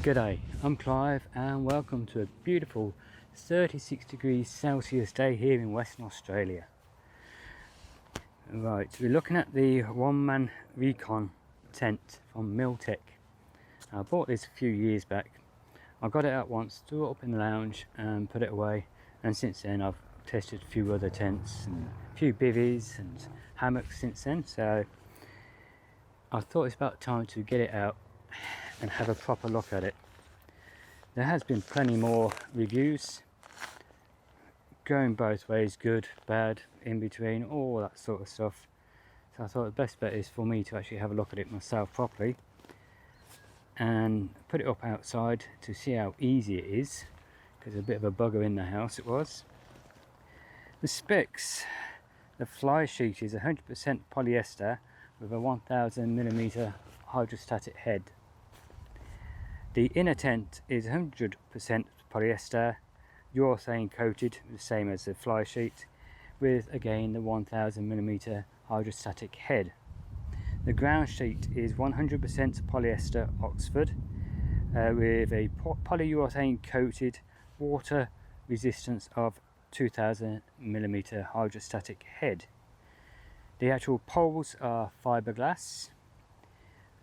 G'day, I'm Clive and welcome to a beautiful 36 degrees Celsius day here in Western Australia. Right, so we're looking at the Man Tent Recom tent from Miltech. I bought this a few years back. I got it out once, threw it up in the lounge and put it away, and since then I've tested a few other tents and a few bivvies and hammocks since then, so I thought it's about time to get it out and have a proper look at it. There has been plenty more reviews going both ways, good, bad, in between, all that sort of stuff. So I thought the best bet is for me to actually have a look at it myself properly and put it up outside to see how easy it is, because a bit of a bugger in the house it was. The specs: the fly sheet is 100% polyester with a 1000mm hydrostatic head. The inner tent is 100% polyester, urethane coated, the same as the fly sheet, with again the 1000mm hydrostatic head. The ground sheet is 100% polyester Oxford with a polyurethane coated water resistance of 2000mm hydrostatic head. The actual poles are fiberglass,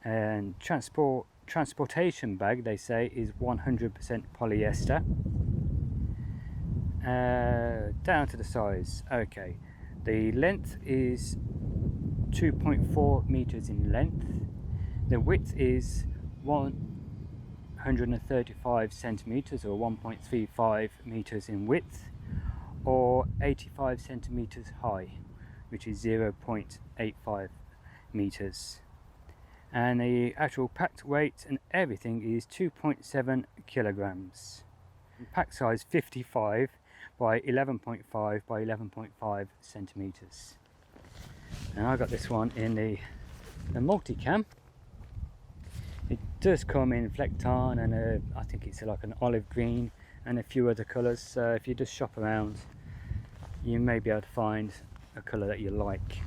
and transportation bag, they say, is 100% polyester. Down to the size. Okay, the length is 2.4 meters in length. The width is 135 centimeters or 1.35 meters in width, or 85 centimeters high, which is 0.85 meters. And the actual packed weight and everything is 2.7 kilograms. Pack size 55 by 11.5 by 11.5 centimeters. And I got this one in the multicam. It does come in Flecton and I think it's like an olive green and a few other colours, so if you just shop around you may be able to find a colour that you like.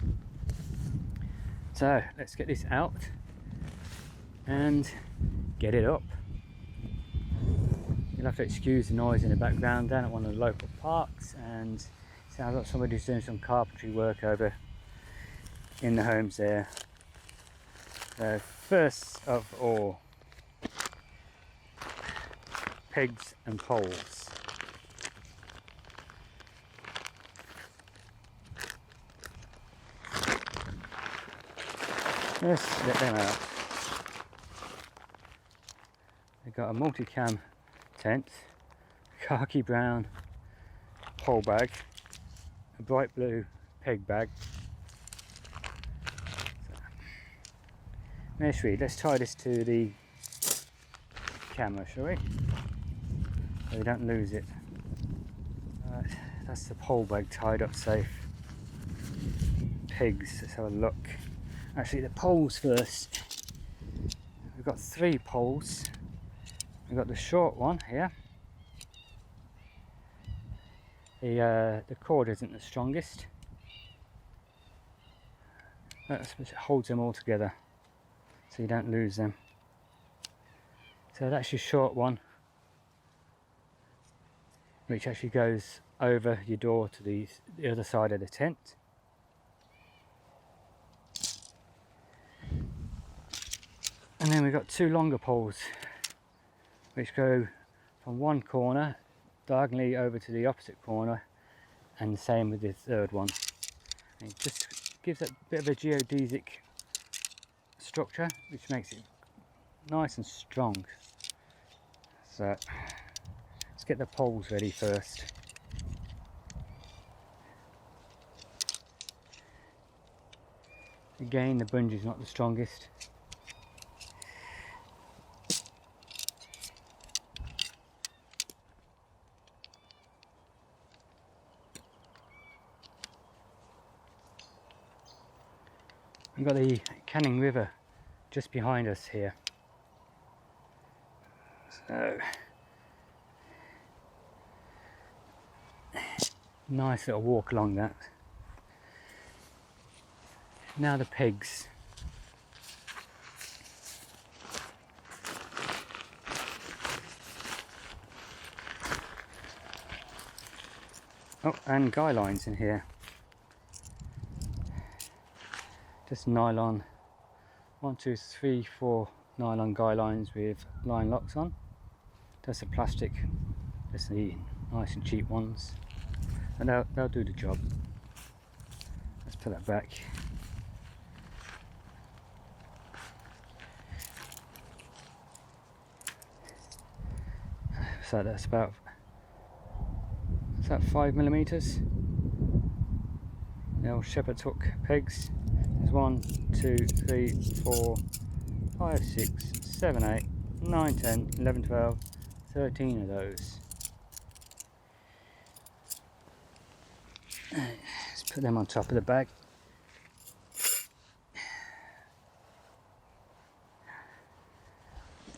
So let's get this out and get it up. You'll have to excuse the noise in the background down at one of the local parks, and sounds like somebody's doing some carpentry work over in the homes there. So first of all, pegs and poles. Let's get them out. They've got a multicam tent, khaki brown pole bag, a bright blue peg bag. Let's tie this to the camera, shall we? So we don't lose it. Right, that's the pole bag tied up safe. Pegs, let's have a look. Actually, the poles first. We've got 3 poles. We've got the short one here. The cord isn't the strongest. That's what holds them all together, so you don't lose them. So that's your short one, which actually goes over your door to the other side of the tent. And then we've got 2 longer poles which go from one corner diagonally over to the opposite corner, and the same with the third one. And it just gives a bit of a geodesic structure which makes it nice and strong. So let's get the poles ready first. Again, the bungee is not the strongest. We've got the Canning River just behind us here. So nice little walk along that. Now the pegs. Oh, and guy lines in here. Just nylon, 1, 2, 3, 4 nylon guy lines with line locks on. Just the plastic, just the nice and cheap ones, and they'll do the job. Let's put that back. So that's about 5mm. The old shepherd's hook pegs. There's 1, 2, 3, 4, 5, 6, 7, 8, 9, 10, 11, 12, 13 of those. Let's put them on top of the bag.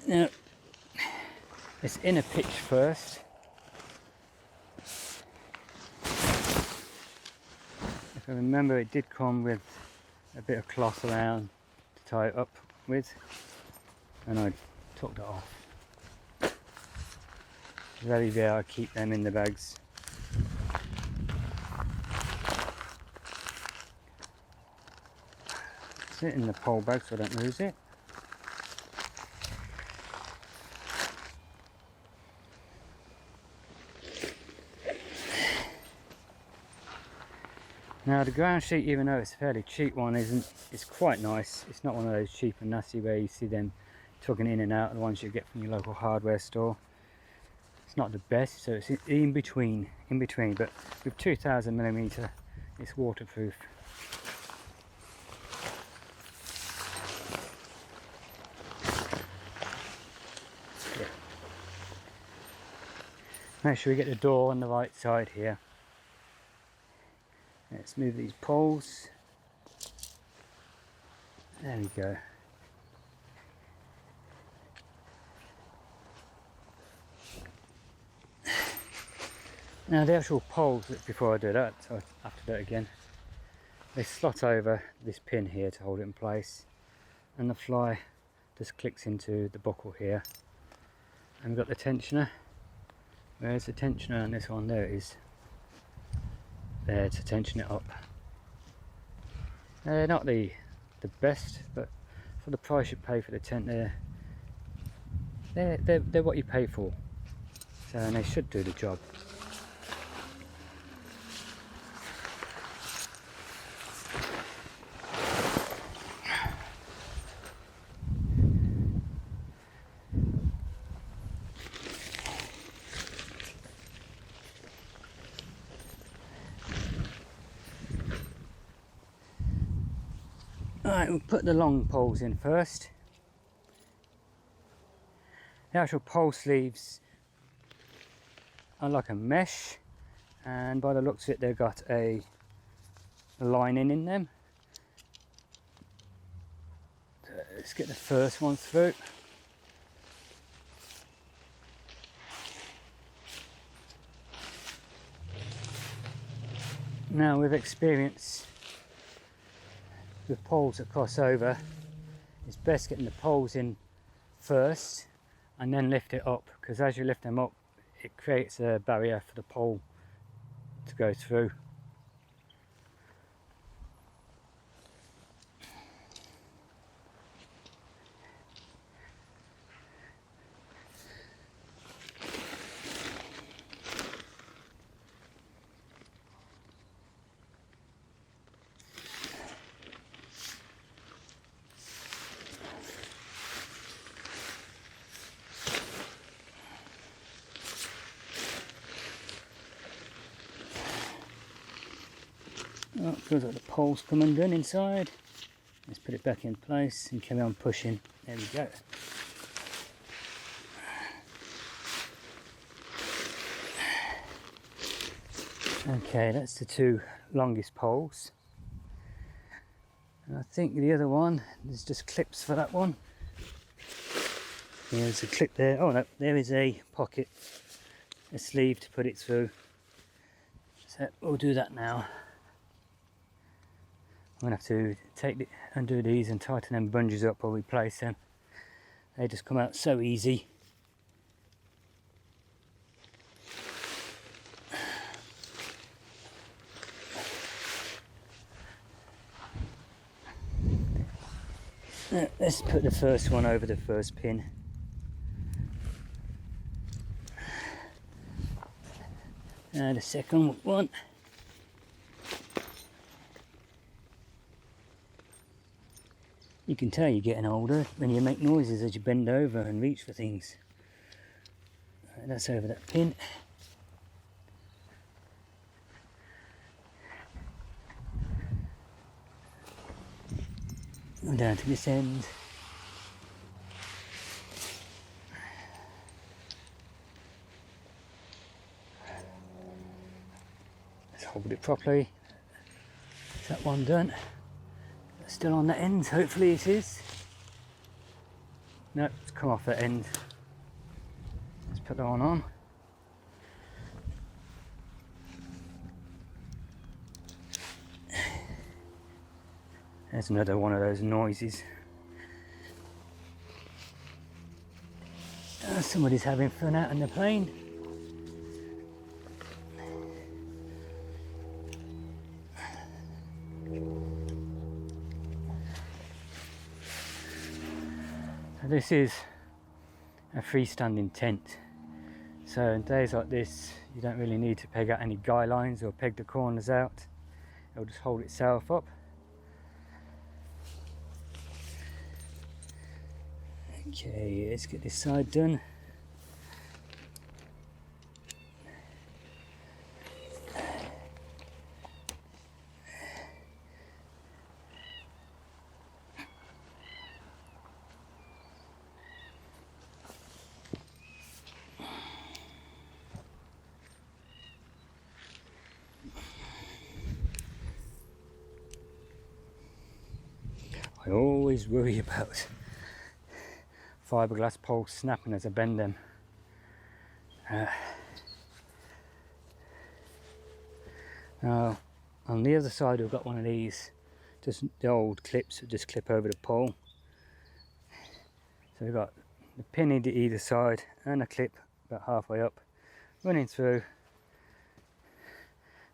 Now, this inner pitch first. If I remember, it did come with a bit of cloth around to tie it up with, and I took that off. Very rare I keep them in the bags. Sit in the pole bag so I don't lose it. Now the ground sheet, even though it's a fairly cheap one, it's quite nice. It's not one of those cheap and nasty where you see them tugging in and out, the ones you get from your local hardware store. It's not the best, so it's in between, but with 2000mm it's waterproof. Yeah. Make sure we get the door on the right side here. Let's move these poles. There we go. Now the actual poles, before I do that, so I have to do it again. They slot over this pin here to hold it in place, and the fly just clicks into the buckle here. And we've got the tensioner. Where's the tensioner on this one? There it is. There to tension it up. They're not the best, but for the price you pay for the tent, they're what you pay for. So, and they should do the job. Alright, we'll put the long poles in first. The actual pole sleeves are like a mesh, and by the looks of it they've got a lining in them. So let's get the first one through. Now, with experience with poles that cross over, it's best getting the poles in first and then lift it up, because as you lift them up it creates a barrier for the pole to go through. Oh, feels like the pole's come undone inside. Let's put it back in place and carry on pushing. There we go. Okay, that's the two longest poles. And I think the other one, there's just clips for that one. There's a clip there. Oh no, there is a pocket, a sleeve to put it through. So we'll do that now. I'm going to have to undo these and tighten them bungees up or replace them. They just come out so easy. Let's put the first one over the first pin. Now the second one. You can tell you're getting older when you make noises as you bend over and reach for things. Right, that's over that pin. And down to this end. Let's hold it properly. Is that one done? Still on that end, hopefully it is. No, it's come off that end. Let's put that one on. There's another one of those noises. Somebody's having fun out in the plane. This is a freestanding tent, so in days like this you don't really need to peg out any guy lines or peg the corners out. It'll just hold itself up. Okay, let's get this side done. I always worry about fiberglass poles snapping as I bend them. Now on the other side we've got one of these, just the old clips that just clip over the pole. So we've got the pin either side and a clip about halfway up running through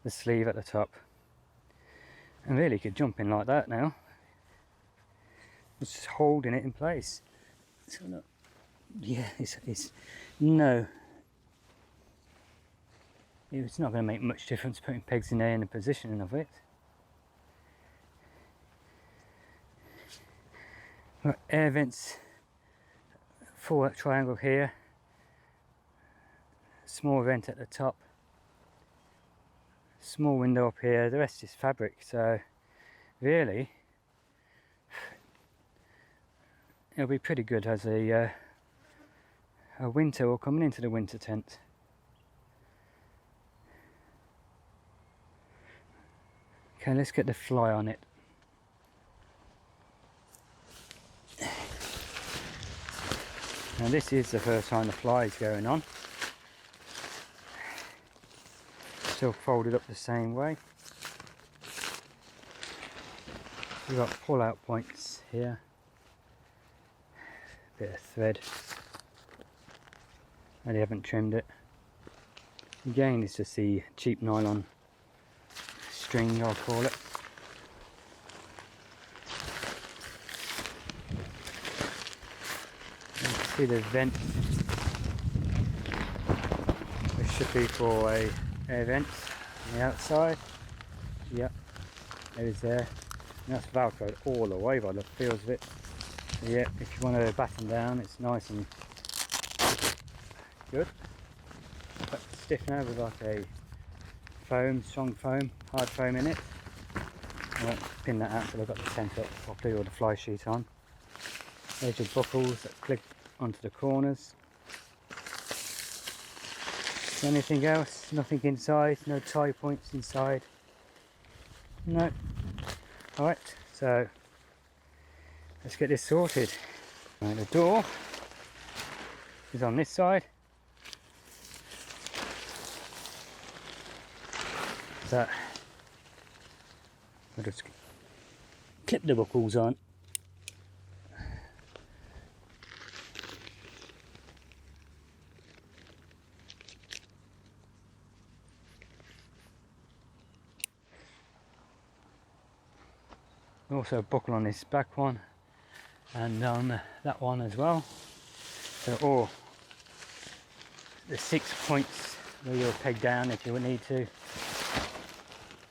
the sleeve at the top. And really you could jump in like that now. Just holding it in place. So look, yeah, it's no. It's not going to make much difference putting pegs in there and the positioning of it. Got air vents, full triangle here. Small vent at the top. Small window up here. The rest is fabric. So really, it'll be pretty good as a winter or coming into the winter tent. Okay, let's get the fly on it. Now this is the first time the fly is going on. Still folded up the same way. We've got pull out points here. Bit of thread. And they haven't trimmed it. Again, it's just the cheap nylon string, I'll call it. You can see the vent. This should be for a air vent on the outside. Yep, it is there. And that's velcroed all the way by the feels of it. Yeah, if you want to batten down, it's nice and good. But stiff now with like a foam, strong foam, hard foam in it. I won't pin that out until I've got the tent up properly or the fly sheet on. There's your buckles that click onto the corners. Anything else? Nothing inside, no tie points inside. No. Alright, so let's get this sorted. Right, the door is on this side. So I'll just clip the buckles on. Also buckle on this back one. and on that one as well. So all the 6 points where you'll peg down if you need to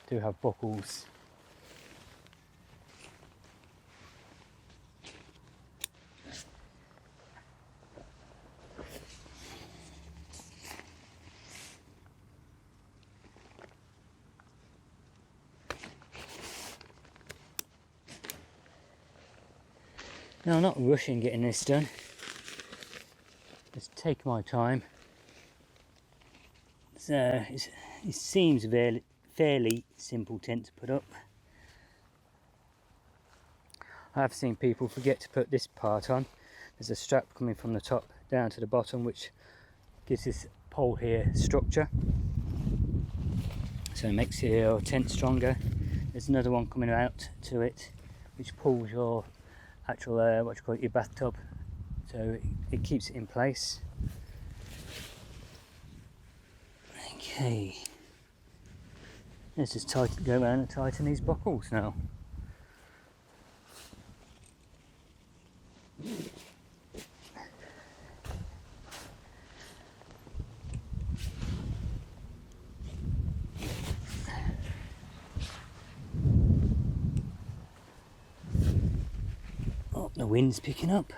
do have buckles. Now I'm not rushing getting this done, just take my time. So it seems a fairly simple tent to put up. I have seen people forget to put this part on. There's a strap coming from the top down to the bottom which gives this pole here structure, so it makes your tent stronger. There's another one coming out to it which pulls your actual what you call it, your bathtub, so it keeps it in place. Okay, let's just go around and tighten these buckles now. Oh, the wind's picking up.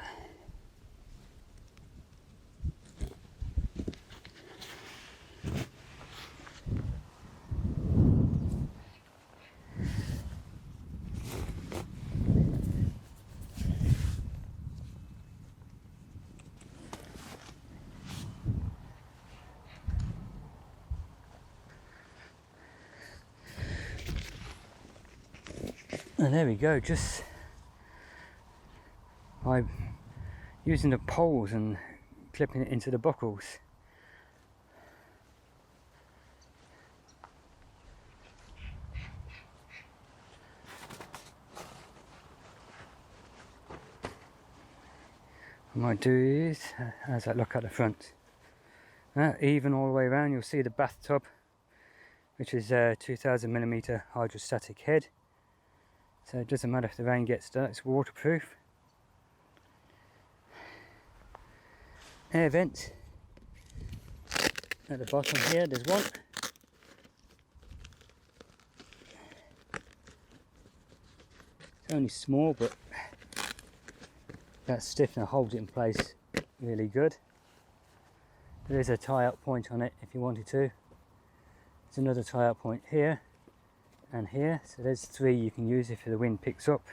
And there we go, just by using the poles and clipping it into the buckles. What I might do is, how's that look at the front? Even all the way around, you'll see the bathtub, which is a 2000mm hydrostatic head. So it doesn't matter if the rain gets there, it's waterproof. Air vent at the bottom here, there's one. It's only small, but that stiffener holds it in place really good. There is a tie-up point on it if you wanted to. There's another tie-up point here and here, so there's 3 you can use if the wind picks up.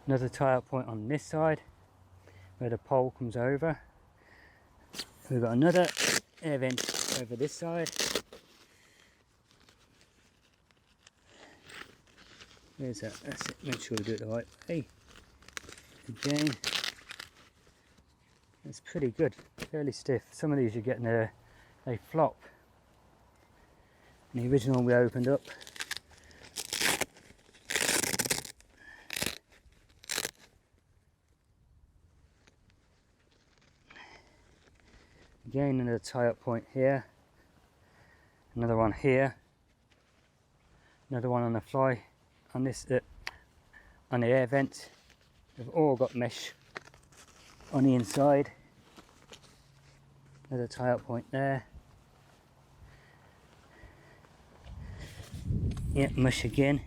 Another tie-up point on this side where the pole comes over. We've got another air vent over this side. Where's that? That's it. Make sure we do it the right way. Again, it's pretty good, fairly stiff. Some of these you're getting they flop. And the original we opened up, again another tie-up point here, another one here, another one on the fly, on this on the air vent. They've all got mesh on the inside. Another tie-up point there. Yeah, mesh again.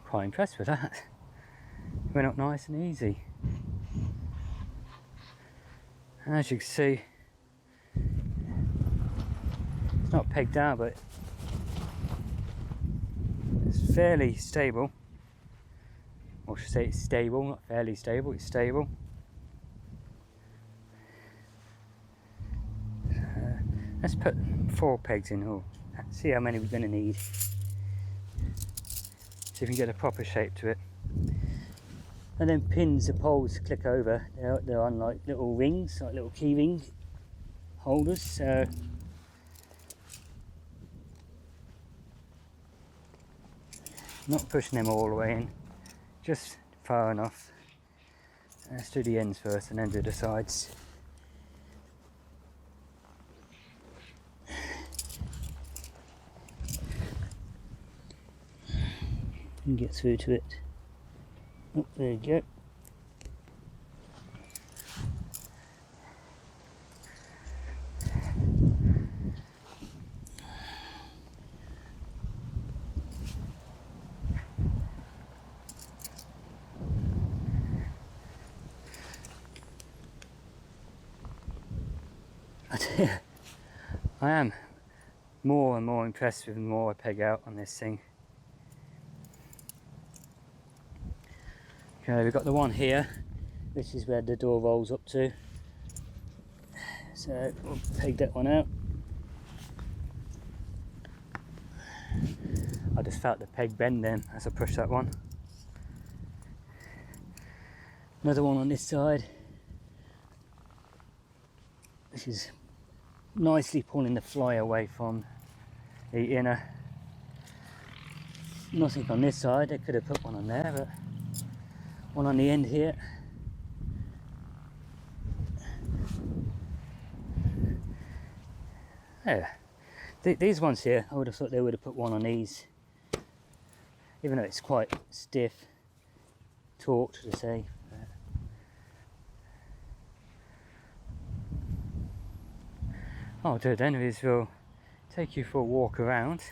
Quite impressed with that. Went up nice and easy. And as you can see, it's not pegged down, but it's fairly stable. Or I should say it's stable, not fairly stable, it's stable. Let's put 4 pegs in all. See how many we're going to need. See if we can get a proper shape to it. And then pins, the poles click over. They're on like little rings, like little key ring holders. So not pushing them all the way in, just far enough. Let's do the ends first and then do the sides. and get through to it. Oh, there you go. I am more and more impressed with the more I peg out on this thing. Okay, we've got the one here, which is where the door rolls up to. So we'll peg that one out. I just felt the peg bend then as I pushed that one. Another one on this side. This is nicely pulling the fly away from the inner. Nothing on this side, they could have put one on there, but one on the end here. Yeah, these ones here, I would have thought they would have put one on these, even though it's quite stiff, taut to say. What I'll do then is we'll take you for a walk around,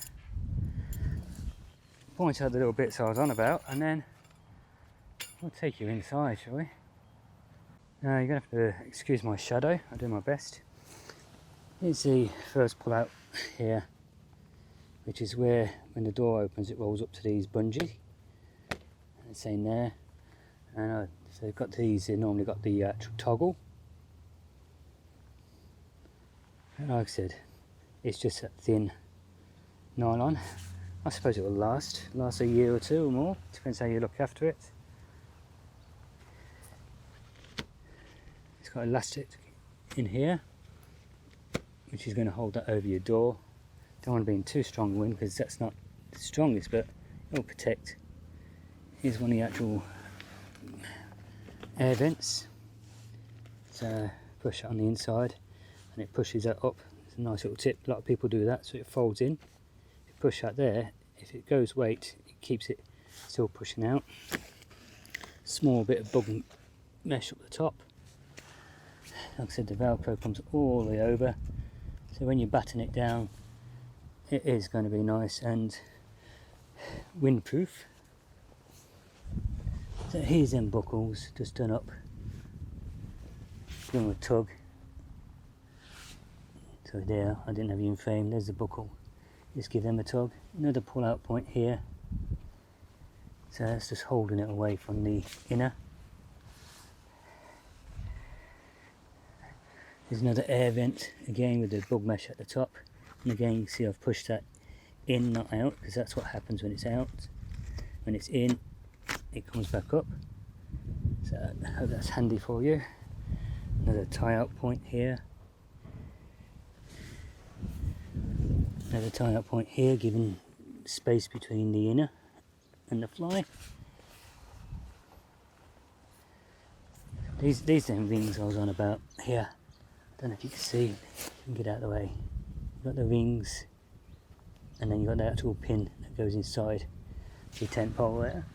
point out the little bits I was on about, and then we'll take you inside, shall we? Now you're going to have to excuse my shadow, I'll do my best. Here's the first pull out here, which is where when the door opens it rolls up to these bungee. It's in there, and so they've got these, they normally got the actual toggle. And like I said, it's just a thin nylon. I suppose it will last a year or two or more, depends how you look after it. It's got elastic in here, which is going to hold that over your door. Don't want to be in too strong wind because that's not the strongest, but it'll protect. Here's one of the actual air vents. So push it on the inside and it pushes that up. It's a nice little tip, a lot of people do that, so it folds in. If you push that there, if it goes weight, it keeps it still pushing out. Small bit of bug mesh up the top. Like I said, the Velcro comes all the way over, so when you batten it down, it is going to be nice and windproof. So here's them buckles just done up. Give them a tug. So there, I didn't have you in frame, there's the buckle. Just give them a tug. Another pull out point here. So that's just holding it away from the inner. There's another air vent, again with the bug mesh at the top. And again you can see I've pushed that in, not out, because that's what happens when it's out. When it's in, it comes back up. So I hope that's handy for you. Another tie out point here. Another tie out point here, giving space between the inner and the fly. These them rings I was on about here. I don't know if you can see, you can get out of the way. You've got the rings, and then you've got the actual pin that goes inside the tent pole there.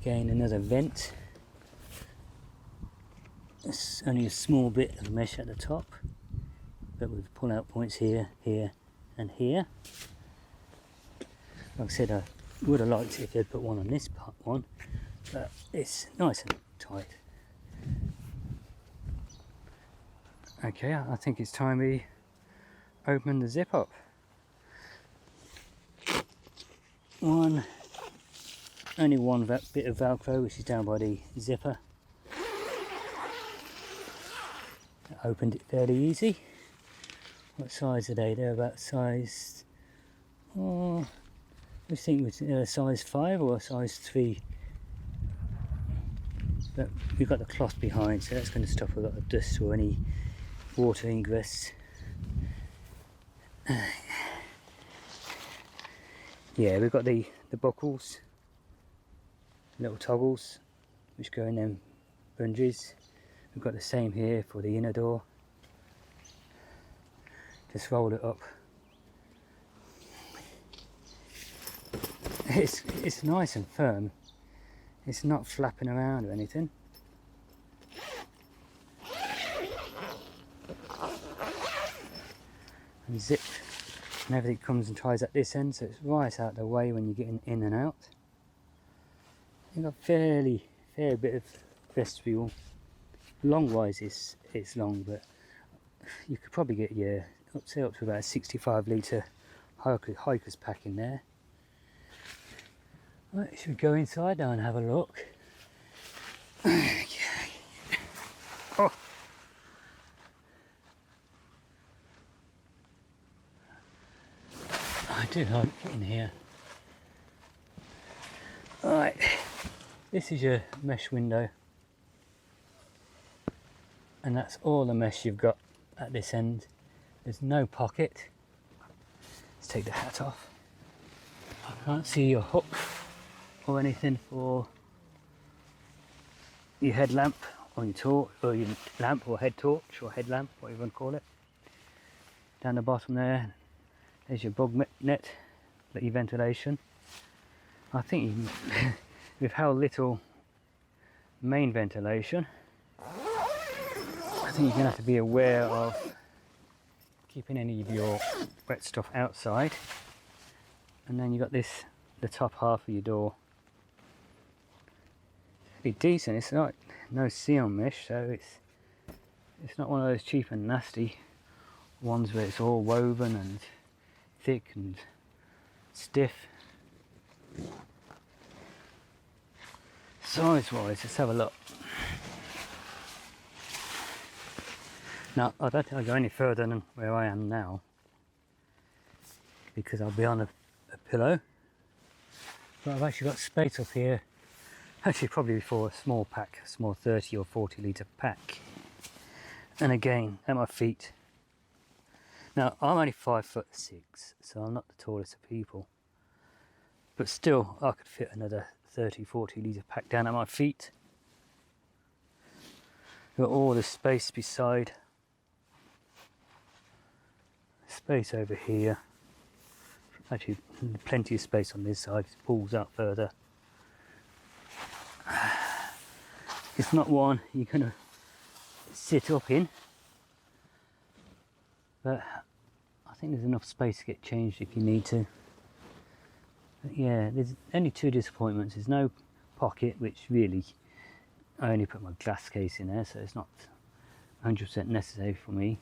Again, another vent. It's only a small bit of mesh at the top, but with pull out points here, here and here. Like I said, I would have liked it if they'd put one on this part one, but it's nice and tight. Okay, I think it's time we open the zip up. Only one bit of Velcro, which is down by the zipper. I opened it fairly easy. What size are they? They're about size, I think it was size 5 or size 3. But we've got the cloth behind, so that's going to stop a lot of dust or any water ingress. Yeah, we've got the buckles, little toggles which go in them bungees. We've got the same here for the inner door. Just roll it up. it's nice and firm. It's not flapping around or anything. And zipped, and everything comes and tries at this end, so it's right out of the way when you're getting in and out. You've got fair bit of vestibule. Long wise it's long, but you could probably get up to about a 65 litre hiker's pack in there. Right, should we go inside now and have a look? Okay. Oh. I do like getting here. Right, this is your mesh window, and that's all the mesh you've got at this end. There's no pocket. Let's take the hat off. I can't see your hook or anything for your headlamp or your torch, or your lamp or head torch or headlamp, whatever you want to call it. Down the bottom there's your bug net, let your ventilation. I think with how little main ventilation, I think you're going to have to be aware of keeping any of your wet stuff outside. And then you've got this, the top half of your door. Pretty decent. It's not no seal mesh, so it's not one of those cheap and nasty ones where it's all woven and thick and stiff. Size wise, let's have a look. Now, I don't think I'll go any further than where I am now, because I'll be on a pillow. But I've actually got space up here, actually probably for a small pack, a small 30 or 40 litre pack. And again, at my feet. Now, I'm only 5'6", so I'm not the tallest of people. But still, I could fit another 30, 40 litre pack down at my feet. Got all the space beside. Space over here. Actually, plenty of space on this side. It pulls out further. It's not one you're going to sit up in, but I think there's enough space to get changed if you need to. But yeah, there's only two disappointments. There's no pocket, which really, I only put my glass case in there, so it's not 100% necessary for me.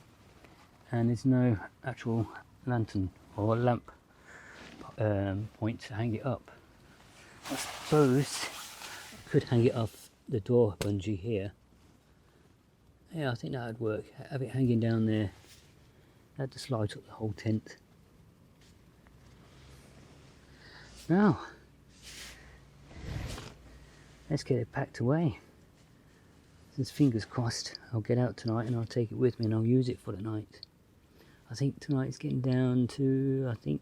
And there's no actual lantern or lamp point to hang it up. I suppose I could hang it off the door bungee here. Yeah, I think that would work. Have it hanging down there. That'd just light up the whole tent. Now, let's get it packed away. Since fingers crossed, I'll get out tonight and I'll take it with me and I'll use it for the night. I think tonight it's getting down to, I think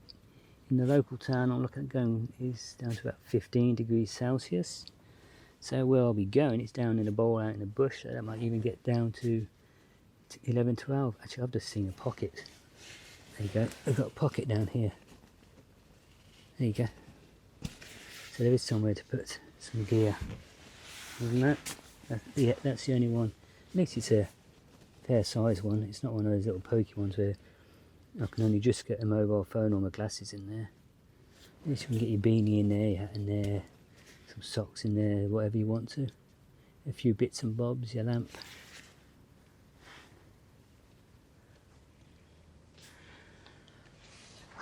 in the local town I'm looking at going is down to about 15 degrees Celsius. So where I'll be going, it's down in a bowl out in the bush, so that might even get down to 11, 12. Actually, I've just seen a pocket. There you go. I've got a pocket down here. There you go. So there is somewhere to put some gear. Isn't that? Yeah, that's the only one. At least it's a fair size one. It's not one of those little pokey ones where I can only just get a mobile phone or my glasses in there. At least you can get your beanie in there, your hat in there, some socks in there, whatever you want to. A few bits and bobs, your lamp.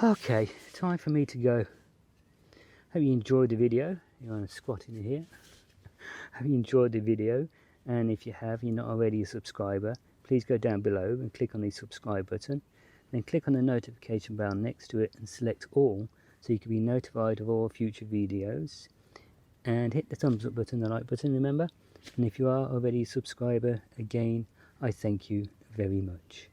Okay, time for me to go. Hope you enjoyed the video. You're on a squat in here. Hope you enjoyed the video, and if you have, you're not already a subscriber, please go down below and click on the subscribe button, then click on the notification bell next to it and select all, so you can be notified of all future videos. And hit the thumbs up button, the like button, remember. And if you are already a subscriber, again, I thank you very much.